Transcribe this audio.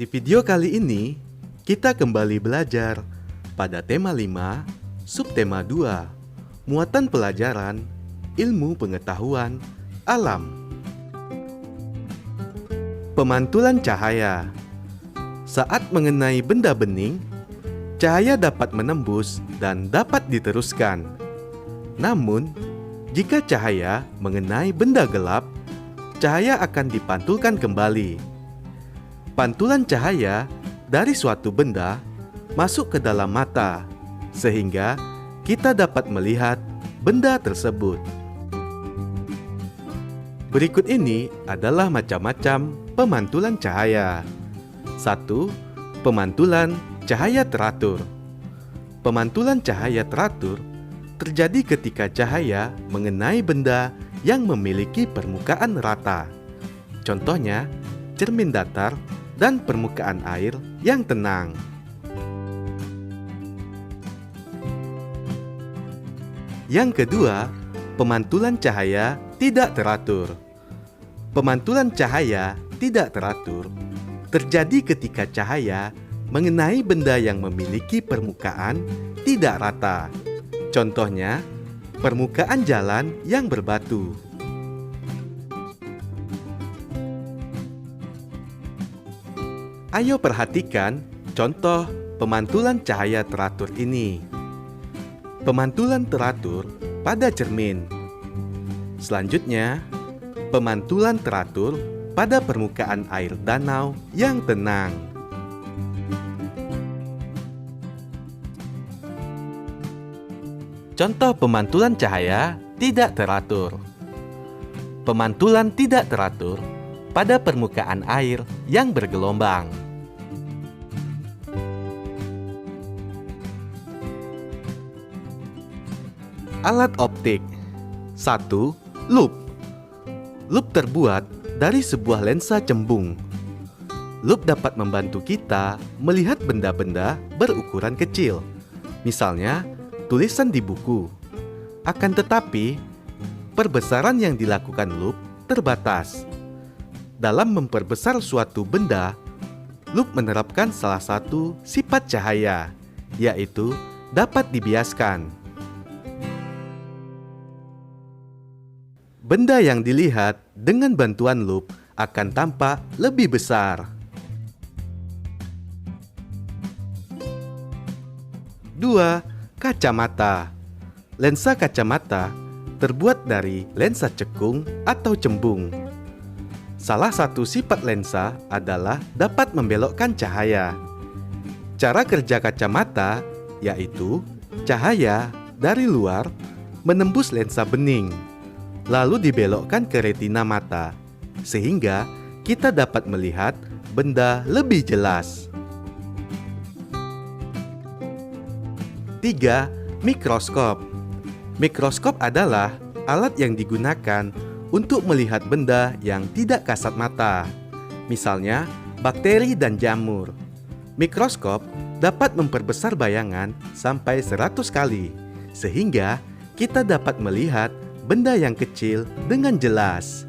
Di video kali ini, kita kembali belajar pada tema 5, subtema 2, muatan pelajaran, ilmu pengetahuan, alam. Pemantulan cahaya. Saat mengenai benda bening, cahaya dapat menembus dan dapat diteruskan. Namun, jika cahaya mengenai benda gelap, cahaya akan dipantulkan kembali. Pantulan cahaya dari suatu benda masuk ke dalam mata, sehingga kita dapat melihat benda tersebut. Berikut ini adalah macam-macam pemantulan cahaya. 1. Pemantulan cahaya teratur. Pemantulan cahaya teratur terjadi ketika cahaya mengenai benda yang memiliki permukaan rata. Contohnya, cermin datar dan permukaan air yang tenang. Yang kedua, pemantulan cahaya tidak teratur. Pemantulan cahaya tidak teratur terjadi ketika cahaya mengenai benda yang memiliki permukaan tidak rata. Contohnya, permukaan jalan yang berbatu. Ayo perhatikan contoh pemantulan cahaya teratur ini. Pemantulan teratur pada cermin. Selanjutnya, pemantulan teratur pada permukaan air danau yang tenang. Contoh pemantulan cahaya tidak teratur. Pemantulan tidak teratur pada permukaan air yang bergelombang. Alat optik. 1. Lup. Lup terbuat dari sebuah lensa cembung. Lup dapat membantu kita melihat benda-benda berukuran kecil, misalnya tulisan di buku. Akan tetapi, perbesaran yang dilakukan lup terbatas. Dalam memperbesar suatu benda, lup menerapkan salah satu sifat cahaya, yaitu dapat dibiaskan. Benda yang dilihat dengan bantuan lup akan tampak lebih besar. 2. Kacamata. Lensa kacamata terbuat dari lensa cekung atau cembung. Salah satu sifat lensa adalah dapat membelokkan cahaya. Cara kerja kacamata yaitu cahaya dari luar menembus lensa bening, lalu dibelokkan ke retina mata, sehingga kita dapat melihat benda lebih jelas. 3. Mikroskop. Mikroskop adalah alat yang digunakan untuk melihat benda yang tidak kasat mata, misalnya bakteri dan jamur. Mikroskop dapat memperbesar bayangan sampai 100 kali, sehingga kita dapat melihat benda yang kecil dengan jelas.